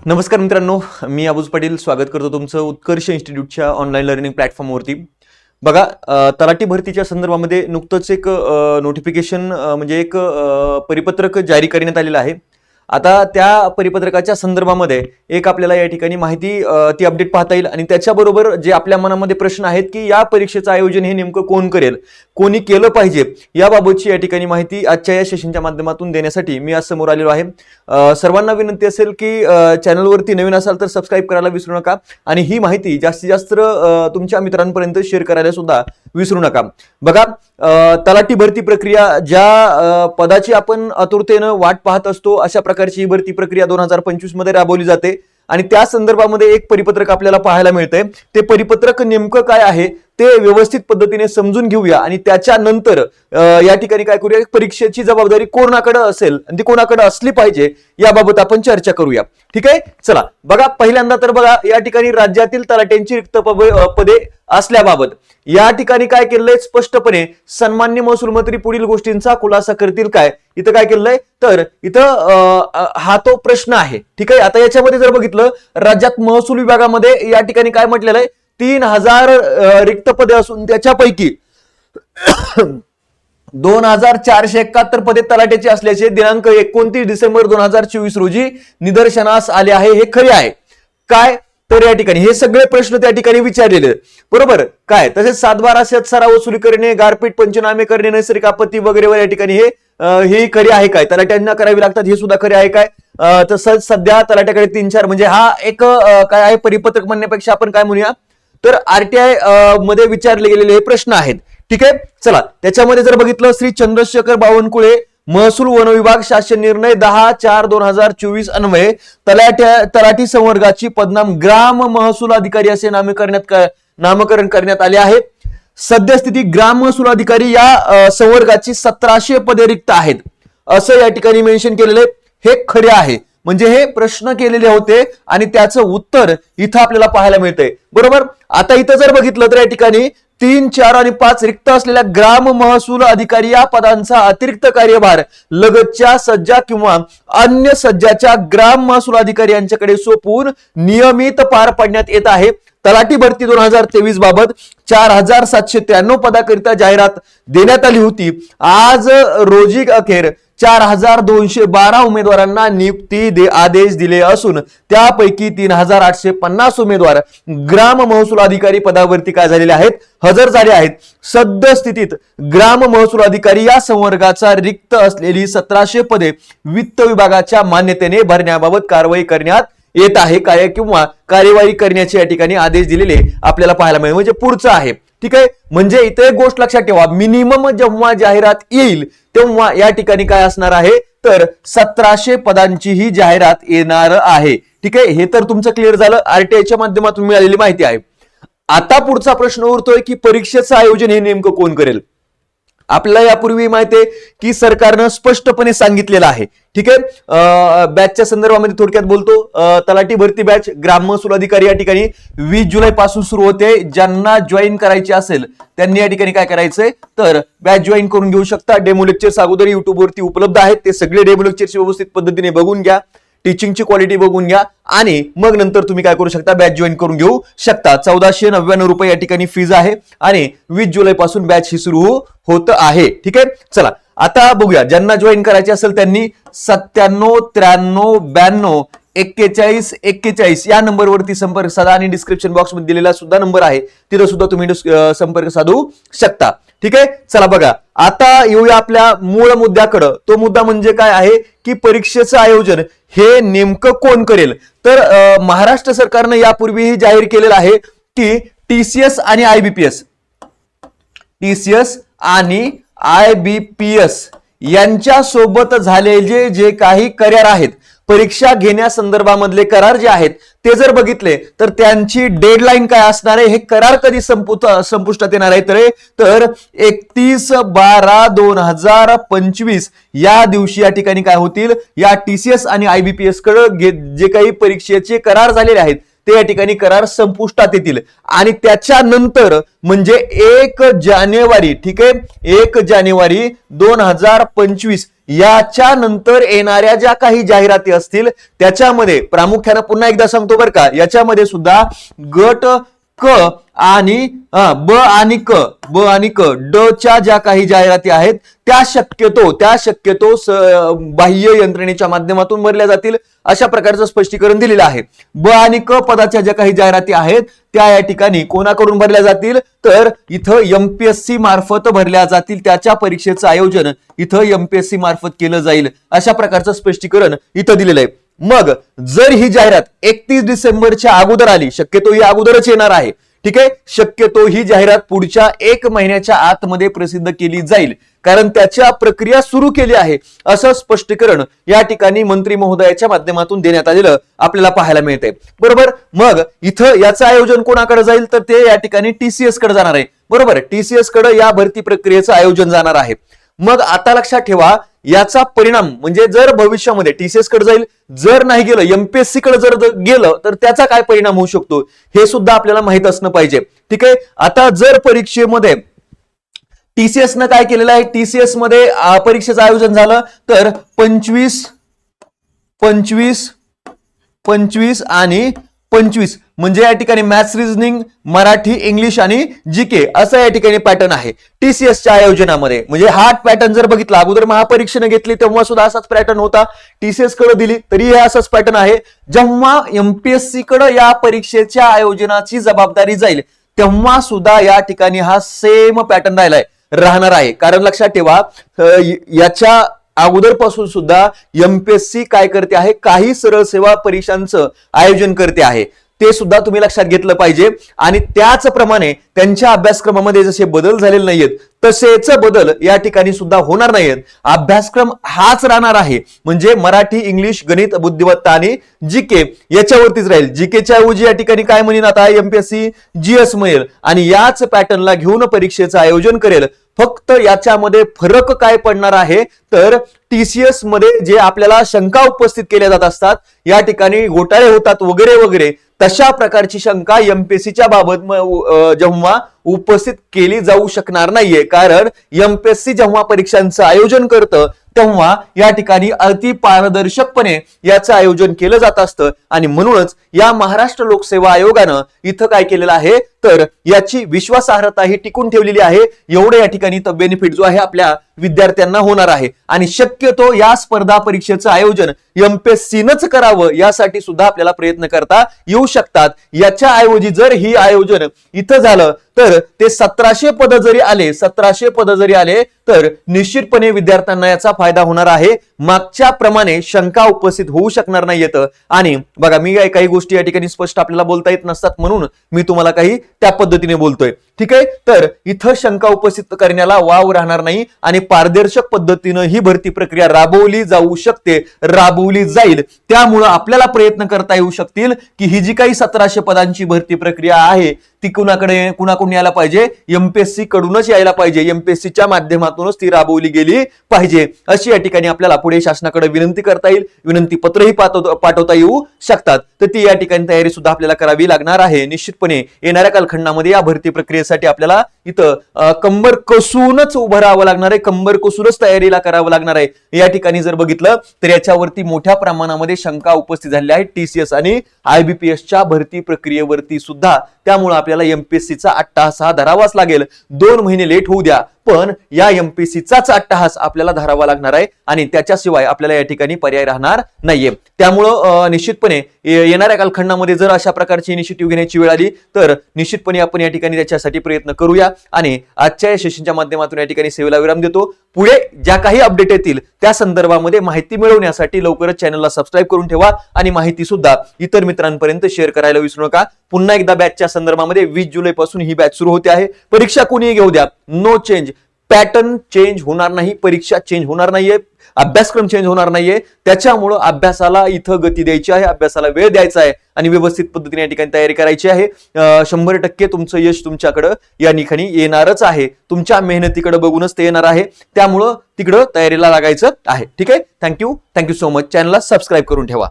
नमस्कार मित्रांनो, मी अबूज पाटील स्वागत करतो तुमचं उत्कर्ष इन्स्टिट्यूटच्या ऑनलाईन लर्निंग प्लॅटफॉर्मवरती। बघा, तलाठी भरतीच्या संदर्भामध्ये नुकतंच एक नोटिफिकेशन म्हणजे एक परिपत्रक जारी करण्यात आलेलं आहे। आता त्या परिपत्रकाच्या संदर्भामध्ये एक आपल्याला या ठिकाणी माहिती ती अपडेट पाहता येईल आणि त्याच्याबरोबर जे आपल्या मनामध्ये प्रश्न आहेत की या परीक्षेचं आयोजन हे नेमकं कोण करेल, कोणी केलं पाहिजे, याबाबतची या ठिकाणी माहिती आजच्या या सेशनच्या माध्यमातून देण्यासाठी मी आज समोर आलेलो आहे। सर्वांना विनंती असेल की चॅनलवरती नवीन असाल तर सबस्क्राईब करायला विसरू नका आणि ही माहिती जास्तीत जास्त तुमच्या मित्रांपर्यंत शेअर करायला सुद्धा विसरू नका। बघा, तलाठी भरती प्रक्रिया ज्या पदाची आपण आतुरतेनं वाट पाहत असतो अशा प्रकारची भरती प्रक्रिया 2025 मध्ये राबवली जाते आणि त्या संदर्भामध्ये एक परिपत्रक आपल्याला पाहायला मिळतंय। ते परिपत्रक नेमकं काय आहे ते व्यवस्थित पद्धतीने समजून घेऊया आणि त्याच्यानंतर या ठिकाणी काय करूया, परीक्षेची जबाबदारी कोणाकडे असेल आणि ती कोणाकडे असली पाहिजे याबाबत आपण चर्चा करूया। ठीक आहे, चला बघा, पहिल्यांदा तर बघा, या ठिकाणी राज्यातील तलाट्यांची रिक्त पदे असल्याबाबत या ठिकाणी काय केलंय, स्पष्टपणे सन्माननीय महसूल मंत्री पुढील गोष्टींचा खुलासा करतील काय, इथं काय केलंय तर इथं हा तो प्रश्न आहे। ठीक आहे, आता याच्यामध्ये जर बघितलं, राज्यात महसूल विभागामध्ये या ठिकाणी काय म्हटलेलं आहे, 3000 रिक्त पदे असून त्याच्यापैकी 2471 पदे तलाट्याची असल्याचे दिनांक 29 डिसेंबर 2024 रोजी निदर्शनास आले आहे। हे खरे आहे काय, तर या ठिकाणी हे सगळे प्रश्न त्या ठिकाणी विचारलेले, बरोबर काय, तसेच 7/12 शेतसारा वसुली करणे, गारपीट पंचनामे करणे, नैसर्गिक आपत्ती वगैरे या ठिकाणी हे खरे आहे काय, तलाट्यांना करावी लागतात हे सुद्धा खरे आहे काय। तसंच सध्या तलाट्याकडे 3-4 म्हणजे हा एक काय आहे, परिपत्रक म्हणण्यापेक्षा आपण काय म्हणूया तर आरटीआय मध्ये विचारले गेलेले हे प्रश्न आहेत। ठीक आहे, चला त्याच्यामध्ये जर बघितलं, श्री चंद्रशेखर बावनकुळे महसूल वन विभाग शासन निर्णय 10/4/2024 अन्वये तलाठी संवर्गाची पदनाम ग्राम महसूल अधिकारी असे नामकरण करण्यात आले आहे। सद्यस्थिती ग्राम महसूल अधिकारी या संवर्गाची 1700 पदे रिक्त आहेत असं या ठिकाणी मेन्शन केलेले हे खरे आहे। म्हणजे हे प्रश्न केलेले होते आणि त्याचं उत्तर इथं आपल्याला पाहायला मिळतंय, बरोबर। आता इथं जर बघितलं तर या ठिकाणी 3, 4 आणि 5 रिक्त असलेल्या ग्राम महसूल अधिकारी या पदांचा अतिरिक्त कार्यभार लगतच्या सज्जा किंवा अन्य सज्जाच्या ग्राम महसूल अधिकारी यांच्याकडे सोपवून नियमित पार पाडण्यात येत आहे। तलाठी भरती 2023 बाबत 4793 पदाकरिता जाहिरात देण्यात आली होती। आज रोजी अखेर 4212 उमेदवारांना नियुक्ती आदेश दिले असून त्यापैकी 3850 उमेदवार ग्राम महसूल अधिकारी पदावरती काय झालेले आहेत, हजर झाले आहेत। सद्यस्थितीत ग्राम महसूल अधिकारी या संवर्गाचा रिक्त असलेली 1700 पदे वित्त विभागाच्या मान्यतेने भरण्याबाबत कारवाई करण्यात येत आहे काय किंवा कार्यवाही करण्याचे या ठिकाणी आदेश दिलेले आपल्याला पाहायला मिळेल, म्हणजे पुढचं आहे। ठीक आहे, म्हणजे इथे एक गोष्ट लक्षात ठेवा, मिनिमम जेव्हा जाहिरात येईल तेव्हा या ठिकाणी काय असणार आहे तर 1700 पदांची ही जाहिरात येणार आहे। ठीक आहे, हे तर तुमचं क्लिअर झालं, आरटीआयच्या माध्यमातून मिळालेली माहिती आहे। आता पुढचा प्रश्न उरतोय की परीक्षेचं आयोजन हे नेमकं कोण करेल। आपल्याला यापूर्वी माहिती आहे की सरकारनं स्पष्टपणे सांगितलेलं आहे। ठीक आहे, बॅचच्या संदर्भामध्ये थोडक्यात बोलतो, तलाठी भरती बॅच ग्राम महसूल अधिकारी या ठिकाणी 20 जुलै पासून सुरू होते। ज्यांना जॉईन करायचे असेल त्यांनी या ठिकाणी काय करायचंय तर बॅच जॉईन करून घेऊ शकता। डेमो लेक्चर्स अगोदर युट्यूब वरती उपलब्ध आहेत, ते सगळे डेमो लेक्चर्स व्यवस्थित पद्धतीने बघून घ्या, टीचिंगची क्वालिटी बघून घ्या आणि मग नंतर तुम्ही काय करू शकता, बॅच जॉईन करून घेऊ शकता। 1499 रुपये या ठिकाणी फीज आहे आणि 20 जुलै पासून बॅच ही सुरू होत आहे। ठीक आहे, चला आता बघूया, ज्यांना जॉईन करायचे असेल त्यांनी 9793924141 या नंबरवरती संपर्क साधा आणि डिस्क्रिप्शन बॉक्स मध्ये दिलेला सुद्धा नंबर आहे, तिथं सुद्धा तुम्ही संपर्क साधू शकता। ठीक आहे, चला बघा, आता येऊया आपल्या मूळ मुद्द्याकडं। तो मुद्दा म्हणजे काय आहे की परीक्षेचं आयोजन हे नेमकं कोण करेल, तर महाराष्ट्र सरकारनं यापूर्वीही जाहीर केलेलं आहे की टीसीएस आणि आयबीपीएस यांच्या सोबत झालेले जे काही करार आहेत, परीक्षा घेण्यासंदर्भामधले करार जे आहेत ते जर बघितले तर त्यांची डेडलाईन काय असणार आहे, हे करार कधी संपुष्टात येणार आहे तर 31/12/2025 या दिवशी या ठिकाणी काय होतील, या टीसीएस आणि आयबीपीएस कडे जे काही परीक्षेचे करार झालेले आहेत ते या ठिकाणी करार संपुष्टात येतील आणि त्याच्यानंतर म्हणजे 1 जानेवारी, ठीक आहे, 1 जानेवारी 2025 याच्या नंतर येणाऱ्या ज्या काही जाहिराती असतील त्याच्यामध्ये प्रामुख्याने पुन्हा एकदा सांगतो बरं का, याच्यामध्ये सुद्धा गट क आणि ब आणि क ड च्या ज्या काही जाहिराती आहेत त्या शक्यतो बाह्य यंत्रणेच्या माध्यमातून भरल्या जातील अशा प्रकारचं स्पष्टीकरण दिलेलं आहे. ब आणि क पदाच्या ज्या काही जाहिराती आहेत त्या या ठिकाणी कोणाकडून भरल्या जातील तर इथं एमपीएससी मार्फत भरल्या जातील. त्याच्या परीक्षेचं आयोजन इथं एमपीएससी मार्फत केलं जाईल अशा प्रकारचं स्पष्टीकरण इथं दिलेलं आहे. मग जर ही जाहिरात 31 डिसेंबरच्या अगोदर आली, शक्यतो ही अगोदरच येणार आहे, ठीक आहे, शक्यतो ही जाहिरात पुढच्या 1 महिन्याच्या आतमध्ये प्रसिद्ध केली जाईल कारण त्याच्या प्रक्रिया सुरू केली आहे असं स्पष्टीकरण या ठिकाणी मंत्री महोदयाच्या माध्यमातून देण्यात आलेलं आपल्याला पाहायला मिळते. बरोबर, मग इथं याचं आयोजन कोणाकडे जाईल तर ते या ठिकाणी टीसीएस कडे जाणार आहे. बरोबर, टीसीएस कडे या भरती प्रक्रियेचं आयोजन जाणार आहे. मग आता लक्षात ठेवा याचा परिणाम म्हणजे जर भविष्यामध्ये टीसीएस कडे जाईल, जर नाही गेलं एमपीएससी कडे जर गेलं तर त्याचा काय परिणाम होऊ शकतो हे सुद्धा आपल्याला माहित असणं पाहिजे. ठीक आहे, आता जर परीक्षेमध्ये टीसीएस न काय केलेलं आहे, टीसीएस मध्ये परीक्षेचं आयोजन झालं तर 25 आणि 25 म्हणजे या ठिकाणी मॅथ्स, रिझनिंग, मराठी, इंग्लिश आणि जीके असं या ठिकाणी पॅटर्न आहे टीसीएसच्या आयोजनामध्ये. म्हणजे हा पॅटर्न जर बघितला अगोदर महापरीक्षेने घेतली तेव्हा सुद्धा असाच पॅटर्न होता, टीसीएस कडे दिली तरी हे असंच पॅटर्न आहे. जेव्हा एमपीएससी कडे या परीक्षेच्या आयोजनाची जबाबदारी जाईल तेव्हा सुद्धा या ठिकाणी हा सेम पॅटर्न राहणार आहे. कारण लक्षात ठेवा याच्या अगोदरपासून सुद्धा एमपीएससी काय करते आहे, काही सरळ सेवा परीक्षांचं आयोजन करते आहे, ते सुद्धा तुम्ही लक्षात घेतलं पाहिजे. आणि त्याचप्रमाणे त्यांच्या अभ्यासक्रमामध्ये जसे बदल झालेले नाहीयेत तसेच बदल या ठिकाणी सुद्धा होणार नाहीयेत. अभ्यासक्रम हाच राहणार आहे म्हणजे मराठी, इंग्लिश, गणित, बुद्धिमत्ता आणि जीके याच्यावरतीच राहील. जीकेच्या ऐवजी या ठिकाणी काय म्हणेन आता एमपीएससी जीएस म्हणेल आणि याच पॅटर्नला घेऊन परीक्षेचं आयोजन करेल. फक्त याच्यामध्ये फरक काय पडणार आहे तर टीसीएस मध्ये जे आपल्याला शंका उपस्थित केल्या जात असतात या ठिकाणी घोटाळे होतात वगैरे वगैरे तशा प्रकारची शंका एमपीएससीच्या बाबत जेव्हा उपस्थित केली जाऊ शकणार नाहीये. कारण एमपीएससी जेव्हा परीक्षांचं आयोजन करतं तेव्हा या ठिकाणी अति पारदर्शकपणे याचं आयोजन केलं जात असतं आणि म्हणूनच या महाराष्ट्र लोकसेवा आयोगानं इथं काय केलेलं आहे तर याची विश्वासार्हता ही टिकून ठेवलेली आहे. एवढे या ठिकाणी बेनिफिट जो आहे आपल्या विद्यार्थ्यांना होणार आहे आणि शक्यतो या स्पर्धा परीक्षेचं आयोजन एमपीएससीनंच करावं यासाठी सुद्धा आपल्याला प्रयत्न करता येऊ शकतात. याच्या ऐवजी जर ही आयोजन इथं झालं तर ते 1700 पद जरी आले तर निश्चितपणे विद्यार्थ्यांना याचा फायदा होणार आहे. मागच्या प्रमाणे शंका उपस्थित होऊ शकणार नाहीयेत. आणि बघा मी काही गोष्टी या ठिकाणी स्पष्ट आपल्याला बोलता येत नसतात म्हणून मी तुम्हाला काही त्या पद्धतीने बोलतोय. ठीक आहे, तर इथं शंका उपस्थित करण्याला वाव राहणार नाही आणि पारदर्शक पद्धतीनं ही भरती प्रक्रिया राबवली जाऊ शकते, राबवली जाईल. त्यामुळं आपल्याला प्रयत्न करता येऊ शकतील की ही जी काही 1700 पदांची भरती प्रक्रिया आहे ती कुणाकडून यायला पाहिजे, एमपीएससी कडूनच यायला पाहिजे, एमपीएससीच्या माध्यमातूनच ती राबवली गेली पाहिजे अशी या ठिकाणी आपल्याला पुढे शासनाकडे विनंती करता येईल, विनंती पत्रही पाठवता येऊ शकतात. तर ती या ठिकाणी तयारी सुद्धा आपल्याला करावी लागणार आहे. निश्चितपणे येणाऱ्या कालखंडामध्ये या भरती प्रक्रियेसाठी आपल्याला इथं कंबर कसूनच उभं राहावं लागणार आहे, कंबर कसूनच तयारीला करावं लागणार आहे. या ठिकाणी जर बघितलं तर याच्यावरती मोठ्या प्रमाणामध्ये शंका उपस्थित झालेल्या आहेत टीसीएस आणि आयबीपीएसच्या भरती प्रक्रियेवरती सुद्धा. त्यामुळे आपल्याला एमपीएससीचा अट्टहास हा धरावाच लागेल. 2 महिने लेट होऊ द्या पण या एमपीएससीचाच अट्टहास आपल्याला धरावा लागणार आहे आणि त्याच्याशिवाय आपल्याला या ठिकाणी पर्याय राहणार नाहीये. त्यामुळं निश्चितपणे येणाऱ्या कालखंडामध्ये जर अशा प्रकारची इनिशिएटिव्ह घेण्याची वेळ आली तर निश्चितपणे आपण या ठिकाणी त्याच्यासाठी प्रयत्न करूया. आणि आजच्या या सेशनच्या माध्यमातून या ठिकाणी सेवेला विराम देतो. पुढे ज्या काही अपडेट येतील त्या संदर्भामध्ये माहिती मिळवण्यासाठी लवकरच चॅनलला सबस्क्राईब करून ठेवा आणि माहिती सुद्धा इतर मित्रांपर्यंत शेअर करायला विसरू नका. पुन्हा एकदा बॅचच्या संदर्भामध्ये 20 जुलै पासून ही बॅच सुरू होते आहे. परीक्षा कोणी घेऊ द्या, नो चेंज, पॅटर्न चेंज होणार नाही, परीक्षा चेंज होणार नाहीये, अभ्यासक्रम चेंज होणार नाहीये. त्याच्यामुळं अभ्यासाला इथं गती द्यायची आहे, अभ्यासाला वेळ द्यायचा आहे आणि व्यवस्थित पद्धतीने या ठिकाणी तयारी करायची आहे. 100% तुमचं यश तुमच्याकडं या ठिकाणी येणारच आहे. तुमच्या मेहनतीकडे बघूनच ते येणार आहे. त्यामुळं तिकडं तयारीला लागायचं आहे. ठीक आहे, थँक्यू सो मच. चॅनलला सबस्क्राईब करून ठेवा.